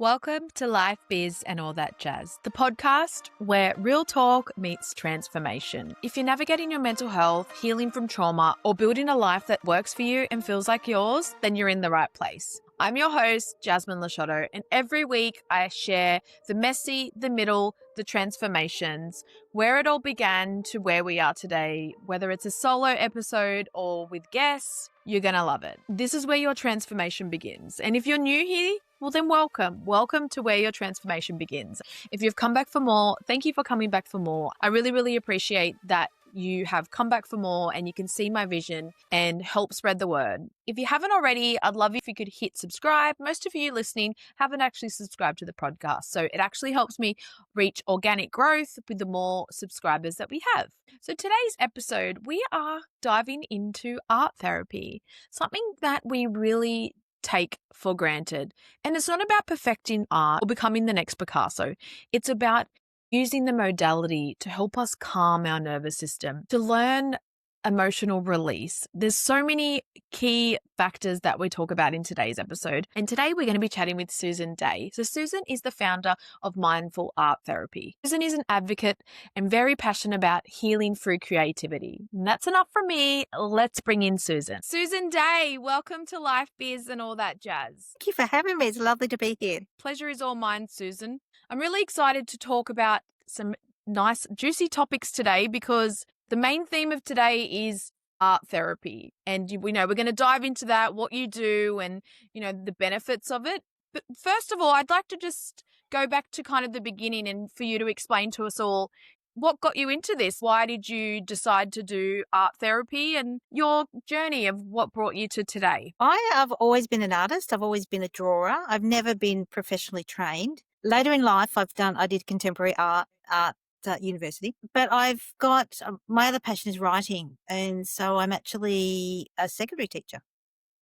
Welcome to Life, Biz and All That Jazz, the podcast where real talk meets transformation. If you're navigating your mental health, healing from trauma, or building a life that works for you and feels like yours, then you're in the right place. I'm your host, Jasmine Lisciotto, and every week I share the messy, the middle, the transformations, where it all began to where we are today. Whether it's a solo episode or with guests, you're going to love it. This is where your transformation begins. And if you're new here, well then welcome. Welcome to where your transformation begins. If you've come back for more, thank you for coming back for more. I really appreciate that you have come back for more and you can see my vision and help spread the word. If you haven't already, I'd love if you could hit subscribe. Most of you listening haven't actually subscribed to the podcast, so it actually helps me reach organic growth with the more subscribers that we have. So today's episode, we are diving into art therapy, something that we really take for granted. And it's not about perfecting art or becoming the next Picasso. It's about using the modality to help us calm our nervous system, to learn emotional release. There's so many key factors that we talk about in today's episode. And today we're going to be chatting with Susan Day. So Susan is the founder of Mindful Art Therapy. Susan is an advocate and very passionate about healing through creativity. And that's enough from me. Let's bring in Susan. Susan Day, welcome to Life, Biz and All That Jazz. Thank you for having me. It's lovely to be here. Pleasure is all mine, Susan. I'm really excited to talk about some nice, juicy topics today because the main theme of today is art therapy. And we know we're going to dive into that, what you do and, the benefits of it. But first of all, I'd like to just go back to kind of the beginning and for you to explain to us all what got you into this. Why did you decide to do art therapy and your journey of what brought you to today? I have always been an artist. I've always been a drawer. I've never been professionally trained. Later in life, I did contemporary art at university, but I've got, my other passion is writing. And so I'm actually a secondary teacher,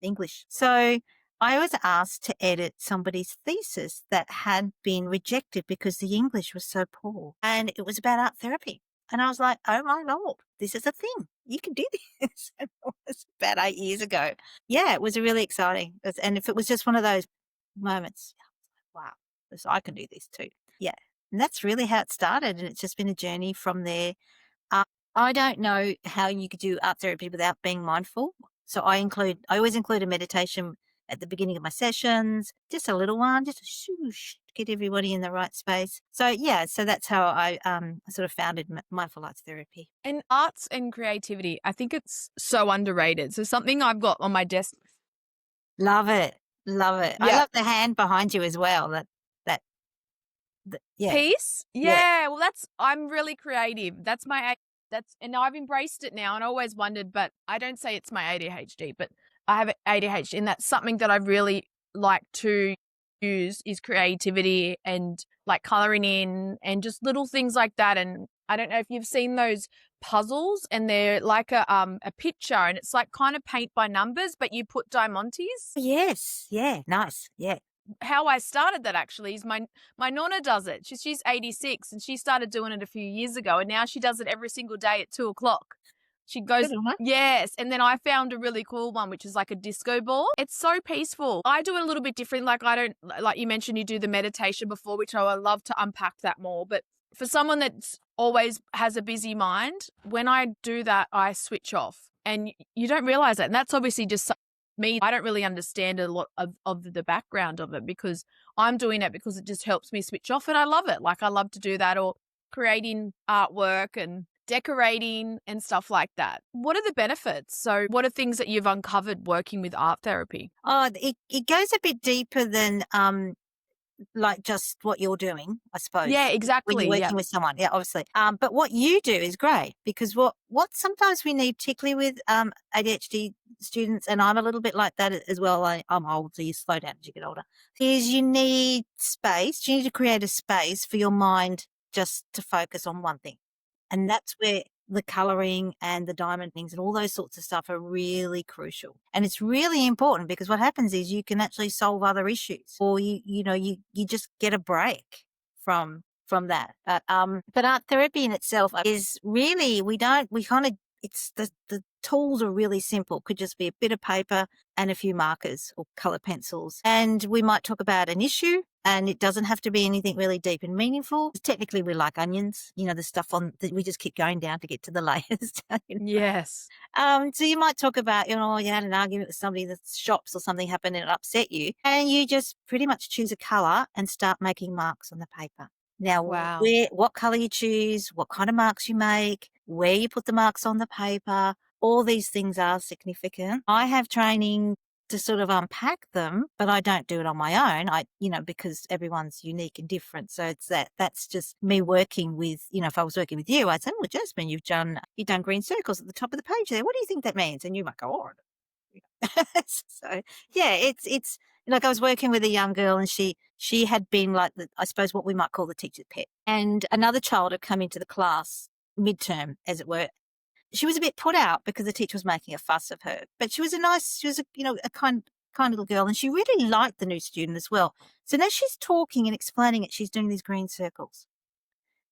English. So I was asked to edit somebody's thesis that had been rejected because the English was so poor. And it was about art therapy. And I was like, oh my Lord, this is a thing. You can do this. And it was about 8 years ago. Yeah, it was really exciting. And if it was just one of those moments, wow, I can do this too. Yeah. And that's really how it started. And it's just been a journey from there. I don't know how you could do art therapy without being mindful. So I always include a meditation at the beginning of my sessions, just a little one, just to get everybody in the right space. So yeah, so that's how I sort of founded Mindful Arts Therapy. And arts and creativity, I think it's so underrated. So something I've got on my desk. Love it. Yeah. I love the hand behind you as well. Yeah. Piece? Yeah. Well, I'm really creative. And I've embraced it now and I always wondered, but I don't say it's my ADHD, but I have ADHD and that's something that I really like to use is creativity and like coloring in and just little things like that. And I don't know if you've seen those puzzles and they're like a picture and it's like kind of paint by numbers, but you put diamantes. Yes. Yeah. Nice. Yeah. How I started that actually is my nonna does it. She's 86 and she started doing it a few years ago and now she does it every single day at 2:00. She goes, yes. And then I found a really cool one, which is like a disco ball. It's so peaceful. I do it a little bit different. Like you mentioned, you do the meditation before, which I would love to unpack that more. But for someone that's always has a busy mind, when I do that, I switch off and you don't realize that. And that's obviously just me. I don't really understand a lot of the background of it because I'm doing it because it just helps me switch off and I love it. Like I love to do that or creating artwork and decorating and stuff like that. What are the benefits? So what are things that you've uncovered working with art therapy? Oh, it goes a bit deeper than like just what you're doing, I suppose. Yeah, exactly. When you're working with someone, yeah, obviously. But what you do is great because what sometimes we need, particularly with ADHD students, and I'm a little bit like that as well. I'm old, so you slow down as you get older. Is you need space. You need to create a space for your mind just to focus on one thing. And that's where the colouring and the diamond things and all those sorts of stuff are really crucial. And it's really important because what happens is you can actually solve other issues or you just get a break from that. But art therapy in itself is really, we kind of it's the tools are really simple. Could just be a bit of paper and a few markers or color pencils. And we might talk about an issue, and it doesn't have to be anything really deep and meaningful. Technically, we like onions, the stuff on that we just keep going down to get to the layers. Yes. So you might talk about, you had an argument with somebody at the shops or something happened and it upset you, and you just pretty much choose a color and start making marks on the paper. Now, Wow. what color you choose, what kind of marks you make, where you put the marks on the paper, all these things are significant. I have training to sort of unpack them, but I don't do it on my own. Because everyone's unique and different. So that's just me working with, if I was working with you, I'd say, well, Jasmine, you've done green circles at the top of the page there. What do you think that means? And you might go, oh. So yeah, it's like I was working with a young girl, and she had been like I suppose what we might call the teacher's pet. And another child had come into the class midterm, as it were. She was a bit put out because the teacher was making a fuss of her, but she was a kind little girl, and she really liked the new student as well. So now she's talking and explaining it. She's doing these green circles,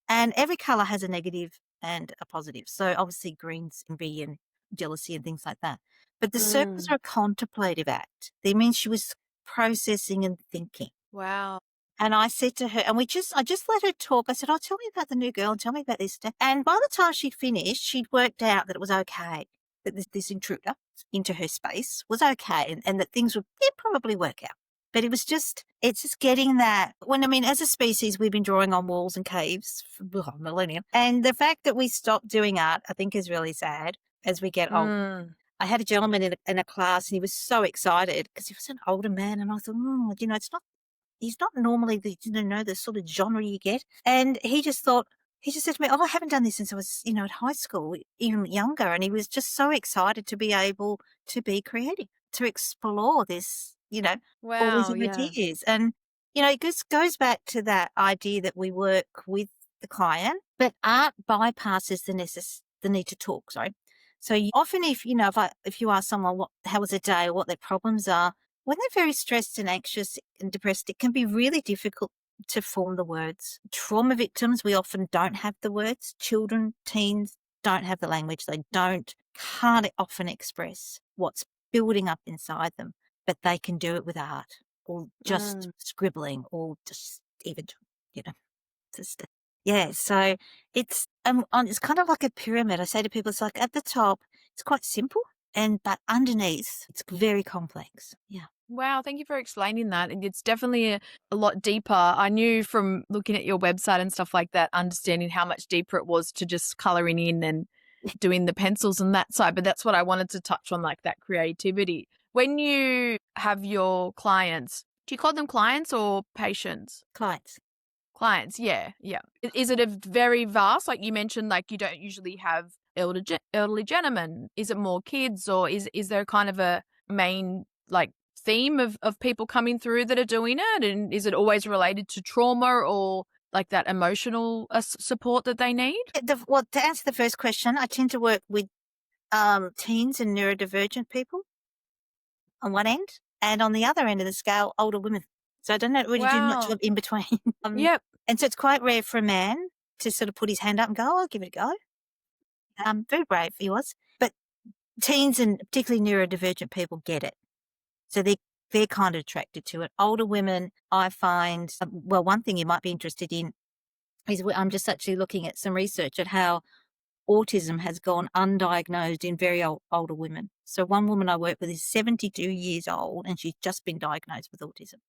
and every color has a negative and a positive. So obviously greens and be and jealousy and things like that. But the circles are a contemplative act. They mean she was processing and thinking. Wow. And I said to her, and I just let her talk. I said, "Oh, tell me about the new girl and tell me about this stuff." And by the time she'd finished, she'd worked out that it was okay, that this intruder into her space was okay, and that things would probably work out. But it's just getting that. As a species, we've been drawing on walls and caves for millennia. And the fact that we stopped doing art, I think, is really sad as we get older. I had a gentleman in a class, and he was so excited because he was an older man. And I thought, it's not. He's not normally the sort of genre you get. And he just said to me, "Oh, I haven't done this since I was, at high school, even younger." And he was just so excited to be able to be creative, to explore this, all these Wow. Yeah. ideas. And, it just goes back to that idea that we work with the client, but art bypasses the need to talk. Sorry. So often if you ask someone how was their day or what their problems are, when they're very stressed and anxious and depressed, it can be really difficult to form the words. Trauma victims, we often don't have the words. Children, teens don't have the language. They can't often express what's building up inside them, but they can do it with art or just scribbling or just even, just, yeah. So it's kind of like a pyramid. I say to people, it's like at the top, it's quite simple, but underneath, it's very complex. Yeah. Wow, thank you for explaining that. And it's definitely a lot deeper. I knew from looking at your website and stuff like that, understanding how much deeper it was to just coloring in and doing the pencils and that side. But that's what I wanted to touch on, like that creativity. When you have your clients, do you call them clients or patients? Clients. Clients, yeah, yeah. Is it a very vast, like you mentioned, like you don't usually have elderly gentlemen? Is it more kids, or is there kind of a main like theme of people coming through that are doing it? And is it always related to trauma or like that emotional support that they need? Well, to answer the first question, I tend to work with teens and neurodivergent people on one end, and on the other end of the scale, older women. So I don't really do much in between. Yep. And so it's quite rare for a man to sort of put his hand up and go, "Oh, I'll give it a go." Very brave he was. But teens and particularly neurodivergent people get it. So they're kind of attracted to it. Older women, I find, one thing you might be interested in is I'm just actually looking at some research at how autism has gone undiagnosed in very older women. So one woman I work with is 72 years old, and she's just been diagnosed with autism.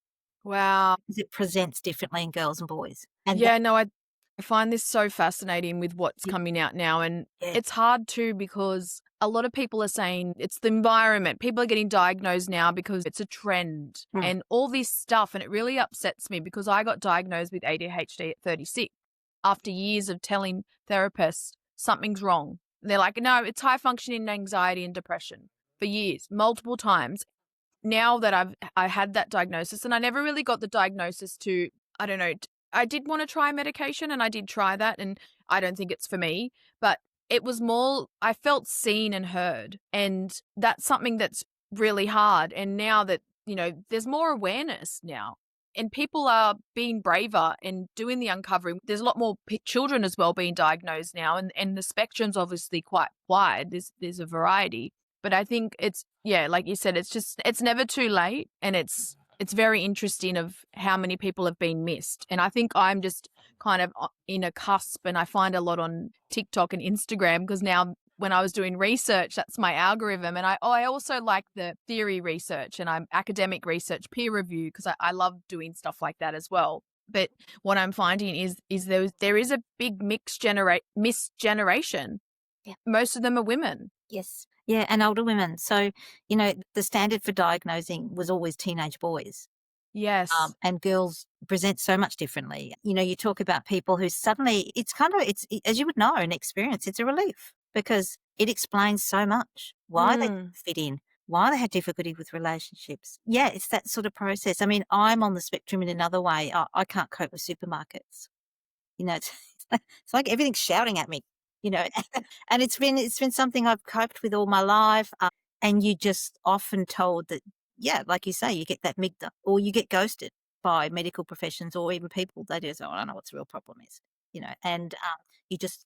Wow. Because it presents differently in girls and boys. And I find this so fascinating with what's coming out now. And it's hard too because a lot of people are saying it's the environment. People are getting diagnosed now because it's a trend and all this stuff. And it really upsets me because I got diagnosed with ADHD at 36 after years of telling therapists something's wrong. They're like, no, it's high functioning anxiety and depression for years, multiple times. Now that I had that diagnosis, and I never really got the diagnosis to, I don't know, I did want to try medication and I did try that, and I don't think it's for me, but it was more, I felt seen and heard, and that's something that's really hard. And now that, there's more awareness now. and people are being braver and doing the uncovering. There's a lot more children as well being diagnosed now, and the spectrum's obviously quite wide. There's a variety, but I think it's, yeah, like you said, it's never too late, and it's very interesting of how many people have been missed. And I think I'm just kind of in a cusp, and I find a lot on TikTok and Instagram, because now when I was doing research, that's my algorithm. And I also like the theory research, and I'm academic research, peer review, because I love doing stuff like that as well. But what I'm finding is there is a big mixed generation. Yeah. Most of them are women. Yes. Yeah, and older women. So, the standard for diagnosing was always teenage boys. Yes. And girls present so much differently. You talk about people who suddenly, it's as you would know, an experience, it's a relief, because it explains so much why they didn't fit in, why they had difficulty with relationships. Yeah, it's that sort of process. I mean, I'm on the spectrum in another way. I can't cope with supermarkets. It's like everything's shouting at me, and it's been something I've coped with all my life. And you just often told that, yeah, like you say, you get that migda, or you get ghosted by medical professions, or even people. They just, I don't know what the real problem is, and you just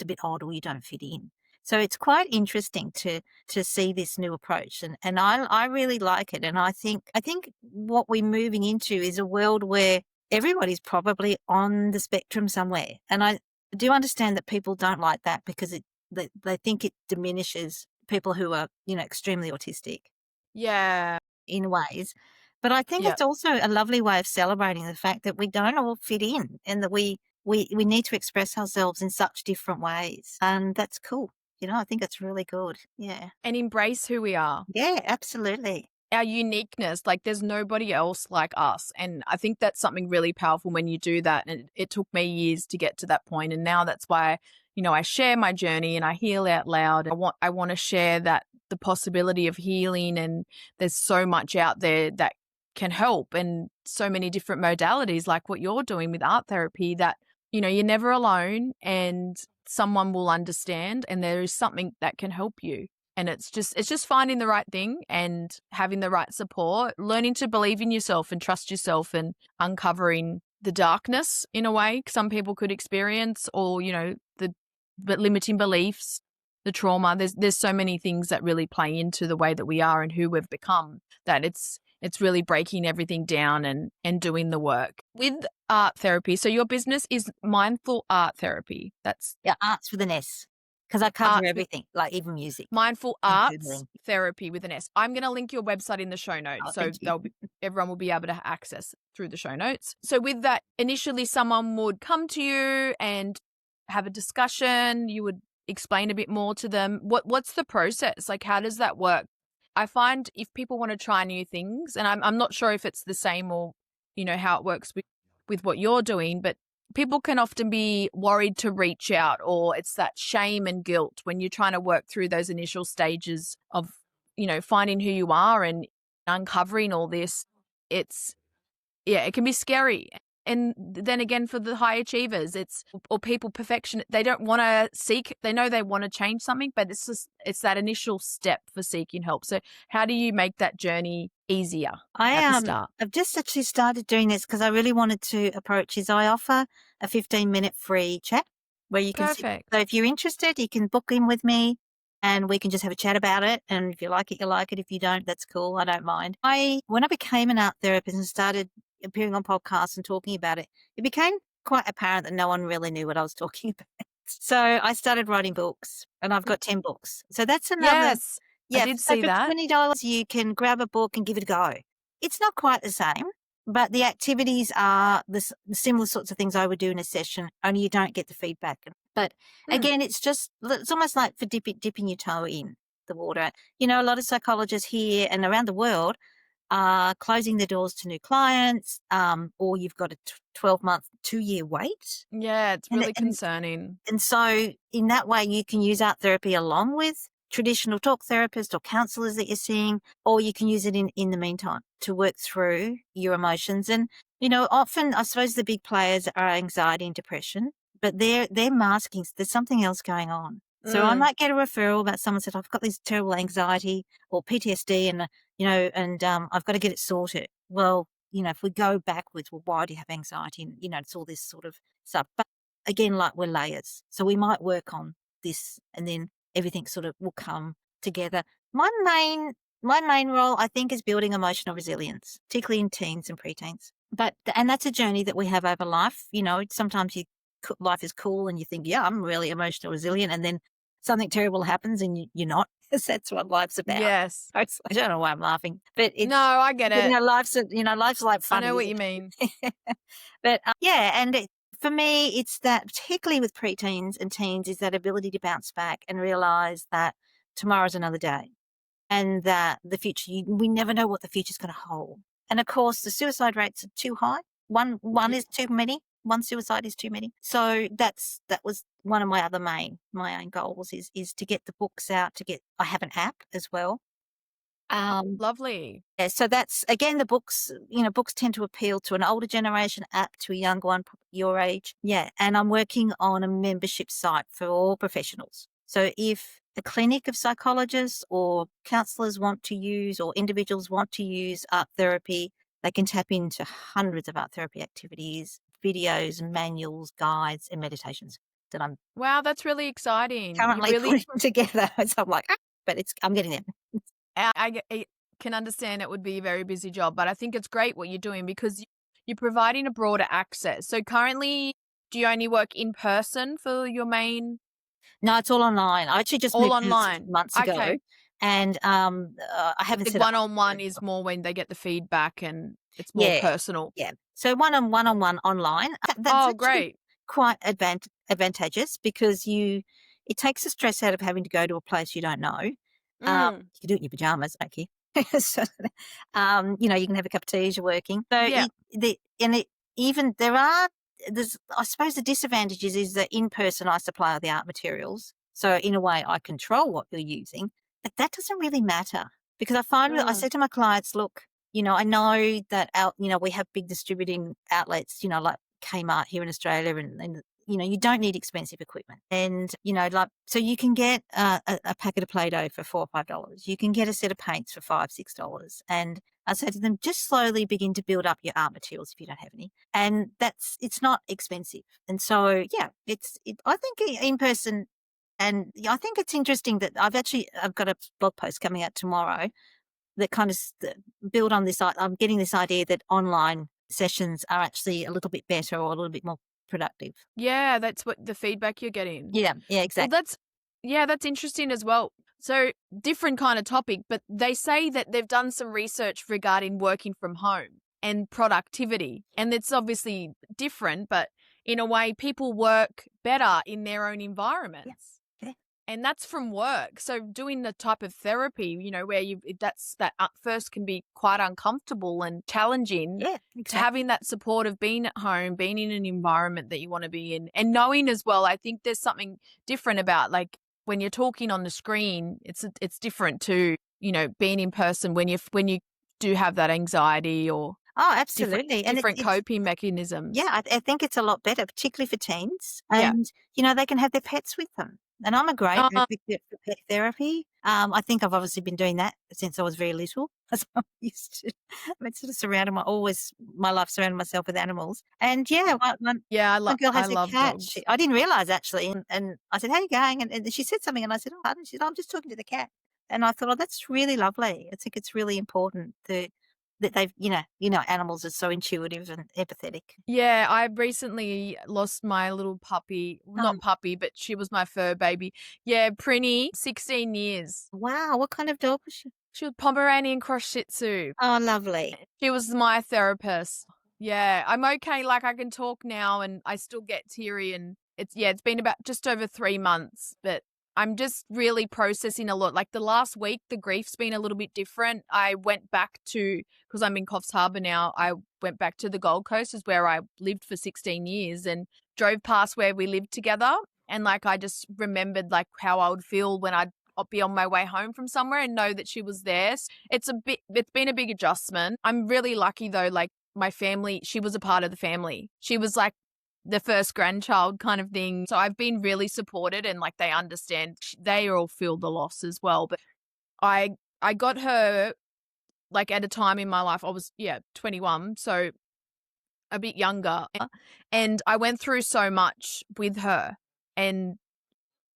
a bit odd, or you don't fit in. So it's quite interesting to see this new approach, and I really like it. And I think what we're moving into is a world where everybody's probably on the spectrum somewhere. And I do understand that people don't like that, because they think it diminishes people who are, extremely autistic. Yeah. In ways. But I think it's also a lovely way of celebrating the fact that we don't all fit in, and that we need to express ourselves in such different ways. And that's cool. I think it's really good. Yeah. And embrace who we are. Yeah, absolutely. Our uniqueness, like there's nobody else like us. And I think that's something really powerful when you do that. And it took me years to get to that point. And now that's why, I share my journey and I heal out loud. I want to share that the possibility of healing, and there's so much out there that can help, and so many different modalities like what you're doing with art therapy, that, you're never alone, and someone will understand, and there is something that can help you. And it's just finding the right thing and having the right support, learning to believe in yourself and trust yourself, and uncovering the darkness in a way some people could experience, or, the limiting beliefs, the trauma. There's so many things that really play into the way that we are and who we've become, that it's really breaking everything down and doing the work. With art therapy, so your business is Mindful Art Therapy. That's arts with an S, because I cover everything, like even music. Mindful Arts Therapy with an S. I'm going to link your website in the show notes, so everyone will be able to access through the show notes. So with that, initially someone would come to you and have a discussion. You would explain a bit more to them. What's the process? Like, how does that work? I find if people want to try new things, and I'm not sure if it's the same, or, how it works with what you're doing, but people can often be worried to reach out, or it's that shame and guilt when you're trying to work through those initial stages of, finding who you are and uncovering all this. It can be scary. And then again, for the high achievers, or people perfection, they don't want to seek, they know they want to change something, but it's that initial step for seeking help. So how do you make that journey easier at the start? I've just actually started doing this because I really wanted to approach is I offer a 15-minute free chat where you can Perfect. So if you're interested, you can book in with me and we can just have a chat about it. And if you like it, you like it. If you don't, that's cool. I don't mind. When I became an art therapist and started appearing on podcasts and talking about it, it became quite apparent that no one really knew what I was talking about. So I started writing books, and I've got 10 books. So that's another. Yes, I did see that. For $20, you can grab a book and give it a go. It's not quite the same, but the activities are the similar sorts of things I would do in a session, only you don't get the feedback. But again, it's almost like for dipping your toe in the water. A lot of psychologists here and around the world are closing their doors to new clients, or you've got a 12-month, 2-year wait. Yeah, it's really concerning. And so in that way, you can use art therapy along with traditional talk therapists or counsellors that you're seeing, or you can use it in the meantime to work through your emotions. And, often I suppose the big players are anxiety and depression, but they're masking, there's something else going on. So I might get a referral about someone said, I've got this terrible anxiety or PTSD and, I've got to get it sorted. Well, if we go backwards, well, why do you have anxiety? And, it's all this sort of stuff. But again, like we're layers. So we might work on this and then everything sort of will come together. My main role, I think, is building emotional resilience, particularly in teens and preteens. And that's a journey that we have over life. Sometimes life is cool and you think, yeah, I'm really emotional resilient. And then something terrible happens and you're not. That's what life's about. Yes. I don't know why I'm laughing, but No, I get it. life's like I funny. know what you mean. But and for me, it's that, particularly with preteens and teens, is that ability to bounce back and realize that tomorrow's another day, and that the future, we never know what the future's going to hold. And of course, the suicide rates are too high. One is too many. One suicide is too many. So that was one of my other main goals is to get the books out. I have an app as well. Lovely. Yeah, so that's, again, the books, books tend to appeal to an older generation, app to a younger one, your age. Yeah. And I'm working on a membership site for all professionals. So if a clinic of psychologists or counsellors want to use, or individuals want to use art therapy, they can tap into hundreds of art therapy activities, videos, manuals, guides, and meditations that I'm Wow, that's really exciting. currently putting together. So I'm like, but I'm getting there. I can understand it would be a very busy job, but I think it's great what you're doing because you're providing a broader access. So currently, do you only work in person for your main? No, it's all online. I actually just All moved online. months ago, Okay. and I haven't The set up. one-on-one is more when they get the feedback and it's more personal. Yeah. So one-on-one online. That's actually Great. quite advantageous because it takes the stress out of having to go to a place you don't know. You can do it in your pajamas, okay? So, you can have a cup of tea as you're working. So Yeah. there's, I suppose, the disadvantages is that in person I supply the art materials. So in a way I control what you're using, but that doesn't really matter because I find I said to my clients, look, I know that we have big distributing outlets, like Kmart here in Australia, and you don't need expensive equipment. And, so you can get a packet of Play-Doh for $4 or $5. You can get a set of paints for $5, $6. And I say to them, just slowly begin to build up your art materials if you don't have any. And it's not expensive. And so, yeah, I think in person, and I think it's interesting that I've got a blog post coming out tomorrow that kind of build on this. I'm getting this idea that online sessions are actually a little bit better or a little bit more productive. Yeah, that's what the feedback you're getting. Yeah, exactly. Well, that's interesting as well. So different kind of topic, but they say that they've done some research regarding working from home and productivity. And it's obviously different, but in a way people work better in their own environments. Yeah. And that's from work. So doing the type of therapy, where that at first can be quite uncomfortable and challenging. Yeah, exactly. To having that support of being at home, being in an environment that you want to be in, and knowing as well, I think there's something different about, like, when you're talking on the screen, it's different to, being in person when you do have that anxiety or absolutely, different coping mechanisms. Yeah, I think it's a lot better, particularly for teens, and they can have their pets with them. And I'm a great advocate for pet therapy. I think I've obviously been doing that since I was very little. As I'm used to, sort of surrounded my life surrounded myself with animals. And my girl has a cat. I didn't realize actually, and I said, "How are you going?" And she said something, and I said, "Oh, pardon." She said, "I'm just talking to the cat." And I thought, "Oh, that's really lovely." I think it's really important that they've, animals are so intuitive and empathetic. Yeah, I recently lost my little puppy. Not puppy, but she was my fur baby. Yeah, Prinny, 16 years. Wow, what kind of dog was she? She was Pomeranian cross Shih Tzu. Oh, lovely. She was my therapist. Yeah, I'm okay. Like, I can talk now and I still get teary, and it's been about just over 3 months, but I'm just really processing a lot. Like the last week, the grief's been a little bit different. I went back because I'm in Coffs Harbour now, I went back to the Gold Coast, is where I lived for 16 years, and drove past where we lived together. And like, I just remembered like how I would feel when I'd be on my way home from somewhere and know that she was there. It's been a big adjustment. I'm really lucky though. Like my family, she was a part of the family. She was like the first grandchild kind of thing. So I've been really supported, and like they understand, they all feel the loss as well. But I got her like at a time in my life, I was 21, so a bit younger, and I went through so much with her, and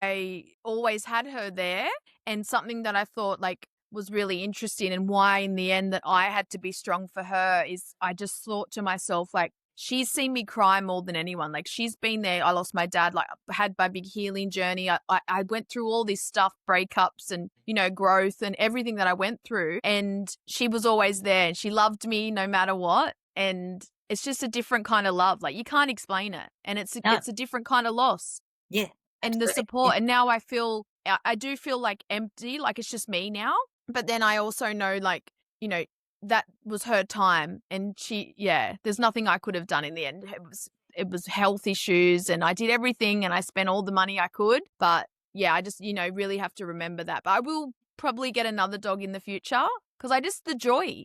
I always had her there. And something that I thought like was really interesting and why in the end that I had to be strong for her is I just thought to myself, like, she's seen me cry more than anyone. Like, she's been there. I lost my dad, like, had my big healing journey. I went through all this stuff, breakups and, growth and everything that I went through. And she was always there and she loved me no matter what. And it's just a different kind of love. Like, you can't explain it. And it's a different kind of loss. Yeah. And the support. Yeah. And now I do feel like empty, like it's just me now. But then I also know, like, that was her time, and there's nothing I could have done in the end. It was health issues, and I did everything, and I spent all the money I could. But I just, really have to remember that. But I will probably get another dog in the future because the joy.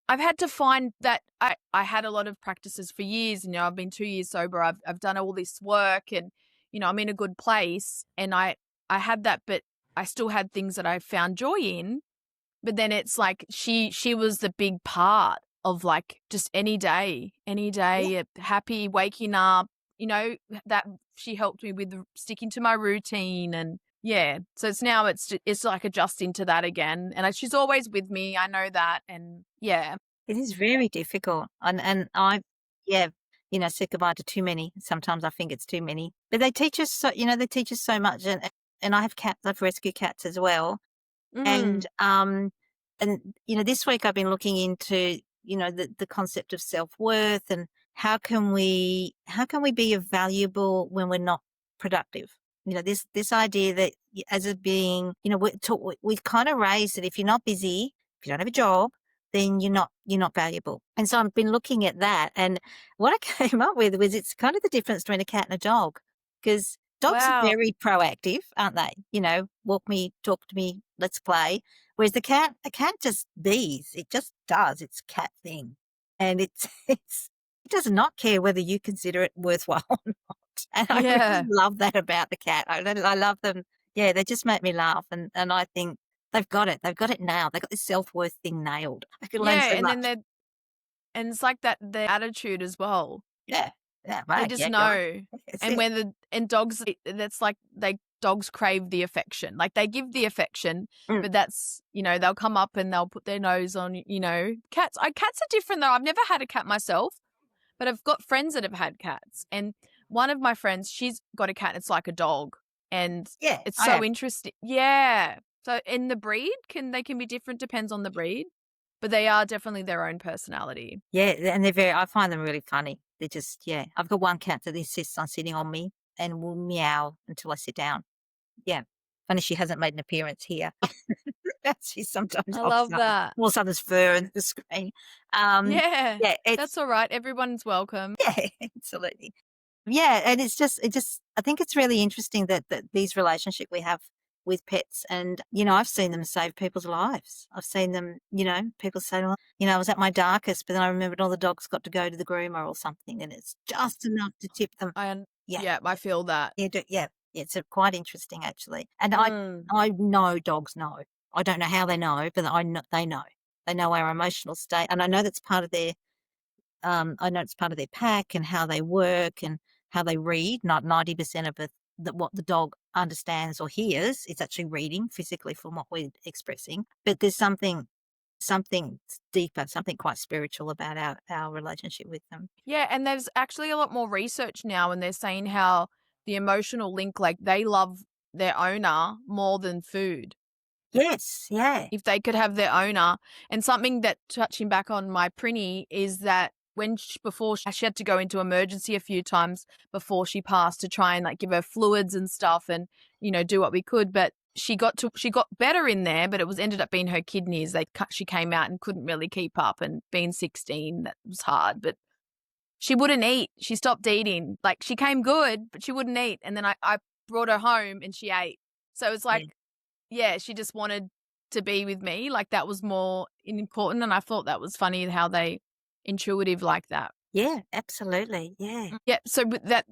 I've had to find that I had a lot of practices for years. I've been 2 years sober. I've done all this work, and I'm in a good place, and I had that, but I still had things that I found joy in. But then it's like she was the big part of, like, just any day, happy, waking up, that she helped me with sticking to my routine. And so it's like adjusting to that again. And she's always with me. I know that. And it is very difficult. And I, say goodbye to too many. Sometimes I think it's too many, but they teach us so much. And I have cats. I've rescued cats as well. And this week I've been looking into, the concept of self-worth and how can we be valuable when we're not productive? This idea that as a being, we've kind of raised that if you're not busy, if you don't have a job, then you're not valuable. And so I've been looking at that, and what I came up with was it's kind of the difference between a cat and a dog, because dogs are very proactive, aren't they? Walk me, talk to me, let's play. Whereas a cat just bees. It just does its cat thing. And it does not care whether you consider it worthwhile or not. And I really love that about the cat. I love them. Yeah, they just make me laugh. And I think they've got it. They've got it nailed. They've got this self-worth thing nailed. I can learn so much. And it's like that, their attitude as well. Yeah. Yeah, right. They just know. And dogs, that's like dogs crave the affection. Like, they give the affection, but that's, they'll come up and they'll put their nose on, cats. Cats are different though. I've never had a cat myself, but I've got friends that have had cats. And one of my friends, she's got a cat and it's like a dog. And it's so interesting. Yeah. So in the breed, they can be different, depends on the breed, but they are definitely their own personality. Yeah. And I find them really funny. They're just, I've got one cat that insists on sitting on me and will meow until I sit down. Yeah. Funny she hasn't made an appearance here. She sometimes I love that. All of a sudden there's fur in the screen. That's all right. Everyone's welcome. Yeah, absolutely. Yeah, and it's just I think it's really interesting that these relationships we have with pets, and I've seen them save people's lives. I've seen them, people say, well, I was at my darkest, but then I remembered all the dogs got to go to the groomer or something, and it's just enough to tip them. I feel that. It's quite interesting actually, and I know dogs know. I don't know how they know, but they know. They know our emotional state, and I know that's part of their. I know it's part of their pack and how they work and how they read. Not 90% of it. That what the dog understands or hears, it's actually reading physically from what we're expressing. But there's something deeper, something quite spiritual about our relationship with them. Yeah, and there's actually a lot more research now, and they're saying how the emotional link, like, they love their owner more than food. Yes, yeah. If they could have their owner. And something that, touching back on my Prinny, is that before she had to go into emergency a few times before she passed to try and, like, give her fluids and stuff and, do what we could. But she got better in there, but it ended up being her kidneys. She came out and couldn't really keep up, and being 16, that was hard. But she wouldn't eat. She stopped eating. Like, she came good, but she wouldn't eat. And then I brought her home and she ate. So it was like, she just wanted to be with me. Like, that was more important. And I thought that was funny how they intuitive like that. Yeah, absolutely. Yeah. Yeah. So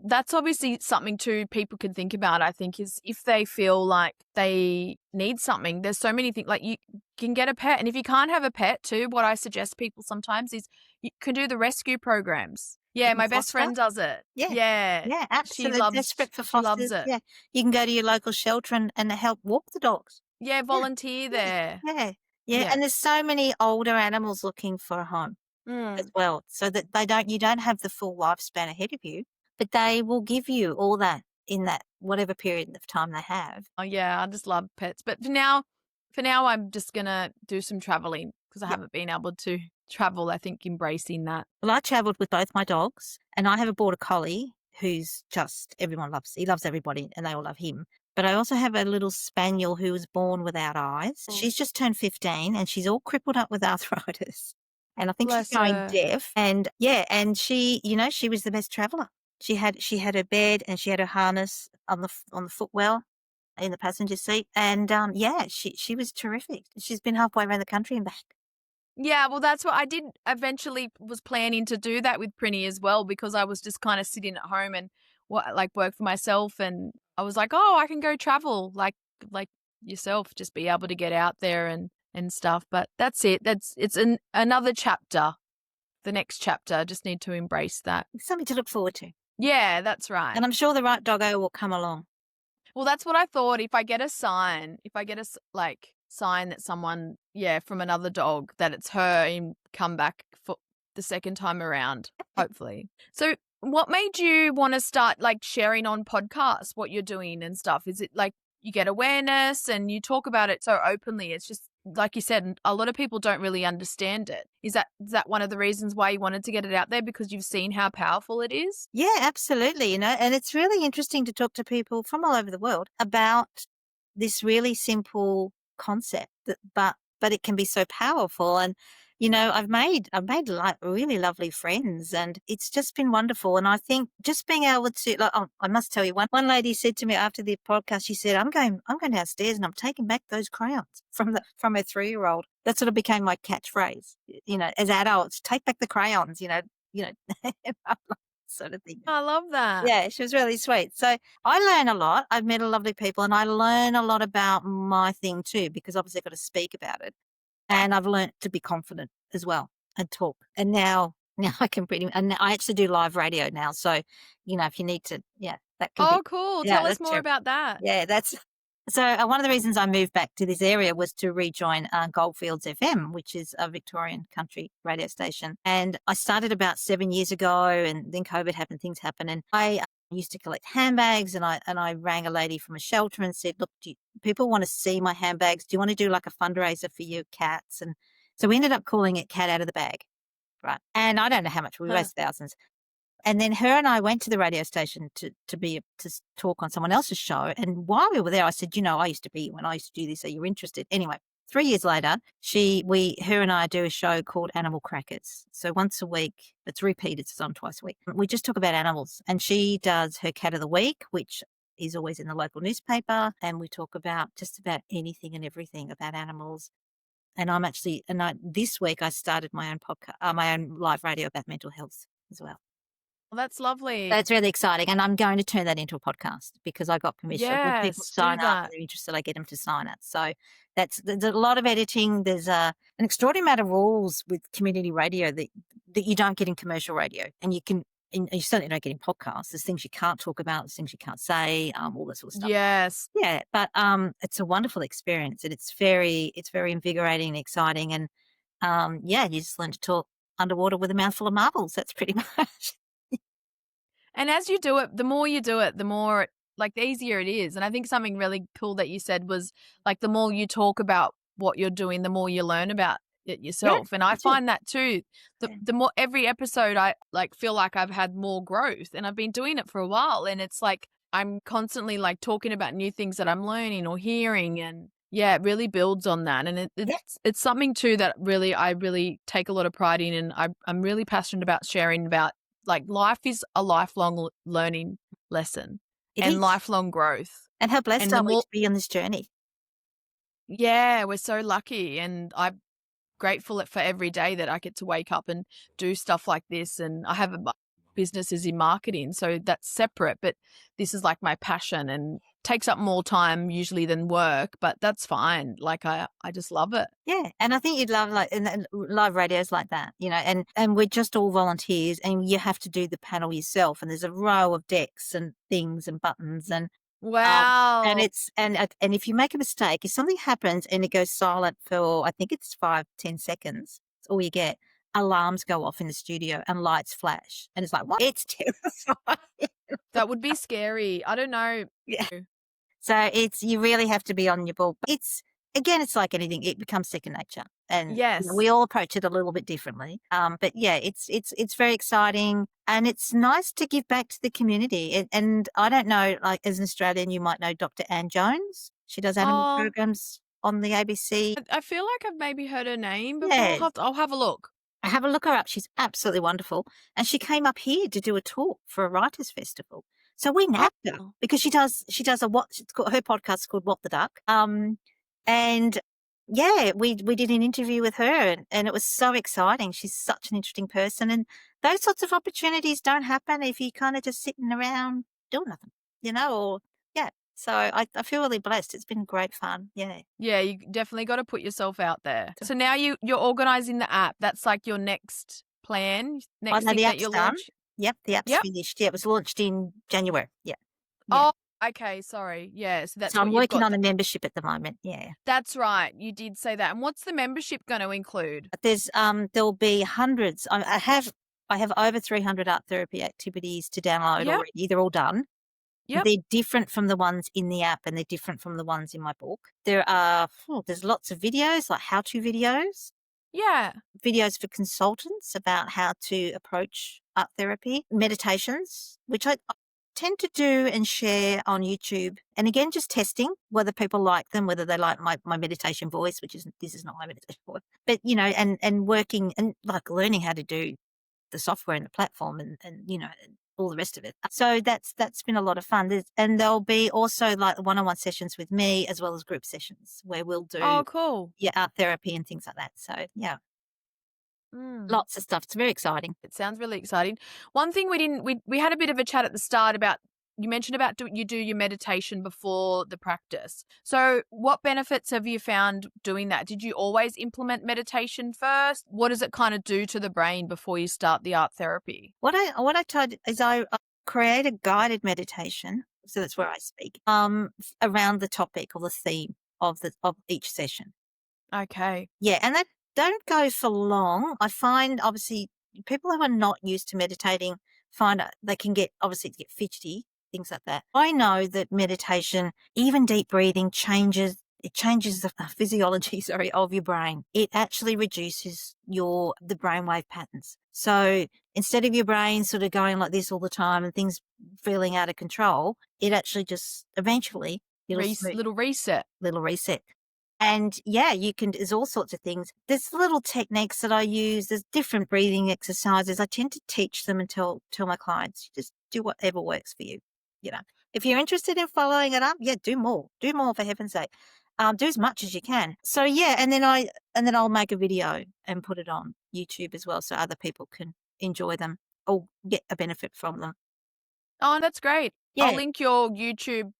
that's obviously something too people can think about, I think, is if they feel like they need something. There's so many things, like, can get a pet. And if you can't have a pet too, what I suggest people sometimes is you can do the rescue programs. Yeah, You can my best foster. friend does it. Yeah. Yeah. Yeah, She absolutely. Desperate for she loves fosters. it. Yeah. You can go to your local shelter and help walk the dogs. Yeah, volunteer there. Yeah. Yeah. Yeah. And there's so many older animals looking for a home as well. So that you don't have the full lifespan ahead of you, but they will give you all that in that whatever period of time they have. Oh yeah, I just love pets. But for now I'm just gonna do some traveling because I haven't been able to travel. I think embracing that. Well, I travelled with both my dogs, and I have a border collie who's just everyone loves. He loves everybody, and they all love him. But I also have a little spaniel who was born without eyes. She's just turned 15, and she's all crippled up with arthritis. And I think she's Bless going her. deaf. And and she, she was the best traveller. She had her bed and she had her harness on the footwell in the passenger seat. And she was terrific. She's been halfway around the country and back. Yeah, well, that's what I did eventually was planning to do that with Prinny as well because I was just kind of sitting at home and work for myself. And I was like, oh, I can go travel like yourself, just be able to get out there and stuff. But that's it. It's another chapter, the next chapter. I just need to embrace that. It's something to look forward to. Yeah, that's right. And I'm sure the right doggo will come along. Well, that's what I thought. If I get a sign that someone, from another dog, that it's her and come back for the second time around, hopefully. So what made you want to start sharing on podcasts what you're doing and stuff? Is it you get awareness and you talk about it so openly? It's just, like you said, a lot of people don't really understand it. Is that one of the reasons why you wanted to get it out there, because you've seen how powerful it is? Yeah, absolutely. And it's really interesting to talk to people from all over the world about this really simple concept, but it can be so powerful. And I've made really lovely friends, and it's just been wonderful. And I think just being able to, I must tell you, one lady said to me after the podcast, she said, "I'm going downstairs and I'm taking back those crayons from her 3-year-old." That sort of became my catchphrase. As adults, take back the crayons. Sort of thing. I love that. Yeah, she was really sweet. So I learn a lot. I've met a lovely people, and I learn a lot about my thing too, because obviously I've got to speak about it. And I've learned to be confident as well and talk. And now I can and I actually do live radio now. So, if you need to, that can be. Cool. Yeah, Tell us more about that. Yeah, so one of the reasons I moved back to this area was to rejoin Goldfields FM, which is a Victorian country radio station. And I started about 7 years ago, and then COVID happened, things happened. And I used to collect handbags, and I rang a lady from a shelter and said, look, people want to see my handbags. Do you want to do a fundraiser for your cats? And so we ended up calling it Cat Out of the Bag. Right. And I don't know how much, we raised thousands. And then her and I went to the radio station to talk on someone else's show. And while we were there, I said, I used to be, when I used to do this, are you interested? Anyway, 3 years later, her and I do a show called Animal Crackers. So once a week, it's repeated, it's on twice a week. We just talk about animals, and she does her Cat of the Week, which is always in the local newspaper. And we talk about just about anything and everything about animals. And this week I started my own podcast, my own live radio about mental health as well. Well, that's lovely. That's really exciting. And I'm going to turn that into a podcast because I got permission. When people sign up and they're interested, I get them to sign it. So there's a lot of editing. There's an extraordinary amount of rules with community radio that you don't get in commercial radio. And you certainly don't get in podcasts. There's things you can't talk about, there's things you can't say, all that sort of stuff. Yes. Yeah. But it's a wonderful experience, and it's very invigorating and exciting. And you just learn to talk underwater with a mouthful of marbles. That's pretty much. And as you do it, the more you do it, the more the easier it is. And I think something really cool that you said was the more you talk about what you're doing, the more you learn about it yourself. Yeah, and I find that too. The more every episode I feel like I've had more growth, and I've been doing it for a while, and it's I'm constantly talking about new things that I'm learning or hearing, and it really builds on that. And it's something too that I really take a lot of pride in, and I'm really passionate about sharing about life is a lifelong learning lesson and lifelong growth. And how blessed are we to be on this journey? Yeah, we're so lucky, and I'm grateful for every day that I get to wake up and do stuff like this. And I have business is in marketing, so that's separate, but this is like my passion and takes up more time usually than work, but that's fine. Like I just love it. Yeah, and I think you'd love and live radios like that, and we're just all volunteers, and you have to do the panel yourself, and there's a row of decks and things and buttons and Wow. and if you make a mistake, if something happens and it goes silent for I think it's 5-10 seconds, that's all you get. Alarms go off in the studio and lights flash, and it's like what? It's terrifying. That would be scary. I don't know. Yeah. So you really have to be on your ball. It's like anything; it becomes second nature, and Yes. we all approach it a little bit differently. But yeah, it's very exciting, and it's nice to give back to the community. And I don't know, like as an Australian, you might know Dr. Anne Jones. She does animal programs on the ABC. I feel like I've maybe heard her name before. Yes. I'll have a look. Have a look her up. She's absolutely wonderful. And she came up here to do a talk for a writers' festival. So we nabbed her because she does her podcast is called What the Duck. And yeah, we did an interview with her and it was so exciting. She's such an interesting person. And those sorts of opportunities don't happen if you kind of just sitting around doing nothing, or yeah. So I feel really blessed. It's been great fun. Yeah. Yeah, you definitely got to put yourself out there. So now you're organizing the app. That's like your next plan, next thing that you'll launch. Yep, the app's finished. Yeah, it was launched in January. Yeah. Oh, okay. Sorry. Yeah, so that's. So I'm working on the membership at the moment. Yeah. That's right. You did say that. And what's the membership going to include? There'll be hundreds. I have over 300 art therapy activities to download already. They're all done. Yep. They're different from the ones in the app and they're different from the ones in my book. There's lots of videos, like how-to videos. Yeah. Videos for consultants about how to approach art therapy. Meditations, which I tend to do and share on YouTube. And again, just testing whether people like them, whether they like my meditation voice, this is not my meditation voice. But, and working and like learning how to do the software and the platform and all the rest of it. So that's been a lot of fun. And there'll be also like one-on-one sessions with me as well as group sessions where we'll do cool. art therapy and things like that. So yeah. Lots of stuff. It's very exciting. It sounds really exciting. One thing we had a bit of a chat at the start about, you mentioned about you do your meditation before the practice. So what benefits have you found doing that? Did you always implement meditation first? What does it kind of do to the brain before you start the art therapy? What I tried is I create a guided meditation. So that's where I speak, around the topic or the theme of each session. Okay. Yeah. And that don't go for long. I find obviously people who are not used to meditating find they can get fidgety, things like that. I know that meditation, even deep breathing, changes the physiology, of your brain. It actually reduces the brainwave patterns. So instead of your brain sort of going like this all the time and things feeling out of control, it actually just eventually little reset. And yeah, there's all sorts of things. There's little techniques that I use. There's different breathing exercises. I tend to teach them and tell my clients, just do whatever works for you. If you're interested in following it up, yeah, do more for heaven's sake. Do as much as you can. So yeah, and then I'll make a video and put it on YouTube as well, so other people can enjoy them or get a benefit from them. Oh, that's great. Yeah. I'll link your YouTube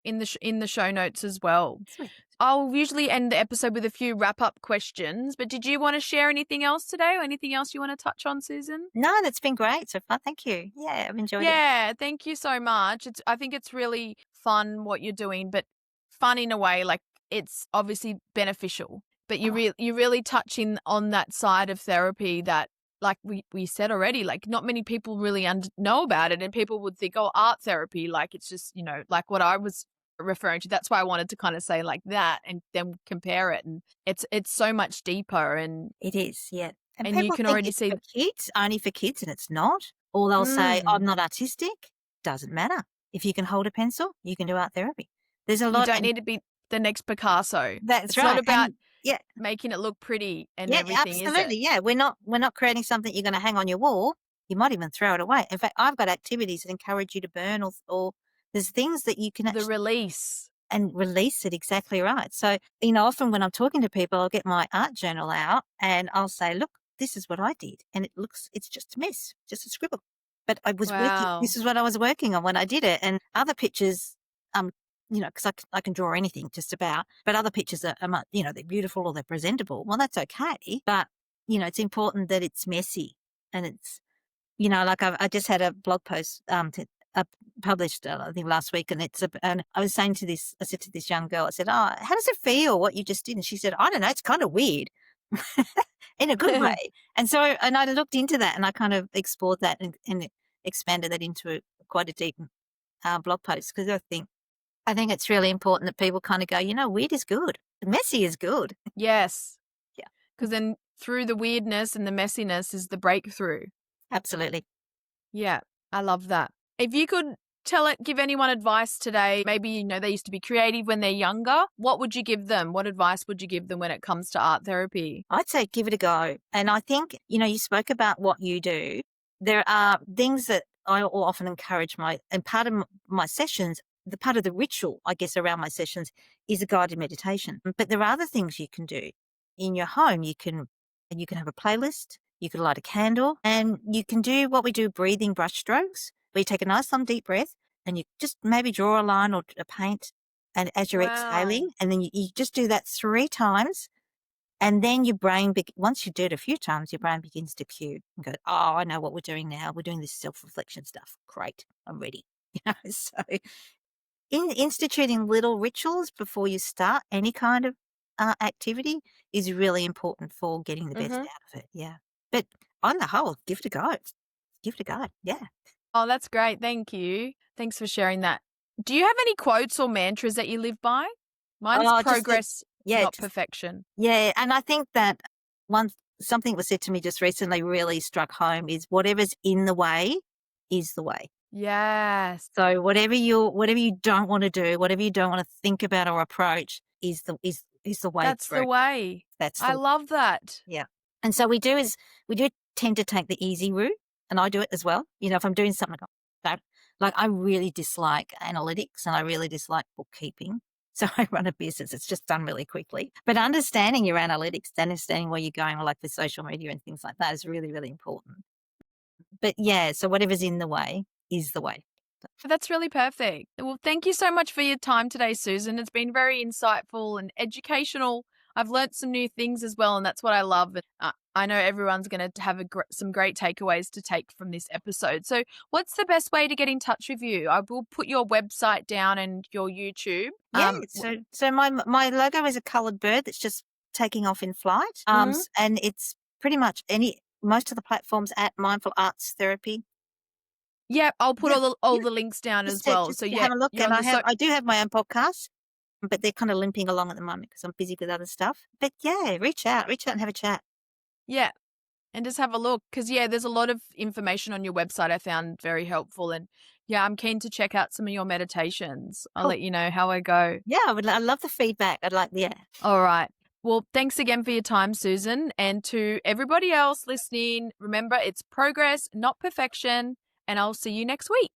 in the show notes as well. Sweet. I'll usually end the episode with a few wrap-up questions, but did you want to share anything else today or anything else you want to touch on, Susan? No, that's been great so far. Thank you. Yeah, I've enjoyed it. Yeah, thank you so much. I think it's really fun what you're doing, but fun in a way, like it's obviously beneficial, but you're really touching on that side of therapy that, like we said already, like not many people really know about it, and people would think, oh, art therapy, like it's just, like what I was referring to. That's why I wanted to kind of say like that and then compare it, and it's so much deeper. And it is, yeah. And you can already see kids, only for kids, and it's not. Or they'll say, I'm not artistic. Doesn't matter. If you can hold a pencil, you can do art therapy. There's a lot. You don't need to be the next Picasso. That's right. It's not about making it look pretty and everything. Absolutely. Is it? Yeah, we're not creating something you're going to hang on your wall. You might even throw it away. In fact, I've got activities that encourage you to burn or there's things that you can actually release it. Exactly right. So, often when I'm talking to people, I'll get my art journal out and I'll say, look, this is what I did. And it's just a mess, just a scribble. but I was working. Wow. This is what I was working on when I did it. And other pictures, because I can draw anything just about, but other pictures are they're beautiful or they're presentable. Well, that's okay. But, it's important that it's messy and it's, like I just had a blog post published, I think last week, and and I was saying I said to this young girl, I said, "Oh, how does it feel what you just did?" And she said, "I don't know, it's kind of weird." In a good way. And so, and I looked into that and I kind of explored that and expanded that into quite a deep blog post, because I think it's really important that people kind of go, weird is good. Messy is good. Yes. Yeah. Because then through the weirdness and the messiness is the breakthrough. Absolutely. Yeah, I love that. If you could give anyone advice today, maybe, they used to be creative when they're younger, what would you give them? What advice would you give them when it comes to art therapy? I'd say give it a go. And I think, you spoke about what you do. There are things that I will often encourage and part of my sessions, the part of the ritual, I guess, around my sessions is a guided meditation. But there are other things you can do in your home. You can have a playlist, you can light a candle, and you can do what we do, breathing brush strokes, where you take a nice long deep breath and you just maybe draw a line or a paint, and as you're exhaling, and then you just do that 3 times. And then your brain, once you do it a few times, your brain begins to cue and go, "Oh, I know what we're doing now. We're doing this self-reflection stuff. Great, I'm ready." So instituting little rituals before you start any kind of activity is really important for getting the best out of it. Yeah. But on the whole, give it a go. Give it a go. Yeah. Oh, that's great. Thank you. Thanks for sharing that. Do you have any quotes or mantras that you live by? Mine's progress, not perfection. Yeah. And I think that something was said to me just recently really struck home is whatever's in the way is the way. Yes. So whatever you don't want to do, whatever you don't want to think about or approach is the way. That's through. the way. I love that. Yeah. And so we do tend to take the easy route, and I do it as well. If I'm doing something like I really dislike analytics and I really dislike bookkeeping. So I run a business. It's just done really quickly. But understanding your analytics, understanding where you're going, like with social media and things like that, is really, really important. But yeah, so whatever's in the way is the way. That's really perfect. Well, thank you so much for your time today, Susan. It's been very insightful and educational. I've learnt some new things as well, and that's what I love. I know everyone's going to have some great takeaways to take from this episode. So what's the best way to get in touch with you? I will put your website down and your YouTube. Yeah, so my logo is a coloured bird that's just taking off in flight. And it's pretty much most of the platforms at Mindful Arts Therapy. Yeah, I'll put all the links down as well. So yeah, have a look. And I do have my own podcast, but they're kind of limping along at the moment because I'm busy with other stuff. But yeah, reach out and have a chat. Yeah. And just have a look because, there's a lot of information on your website I found very helpful. And I'm keen to check out some of your meditations. I'll let you know how I go. Yeah, I love the feedback. All right. Well, thanks again for your time, Susan. And to everybody else listening, remember it's progress, not perfection. And I'll see you next week.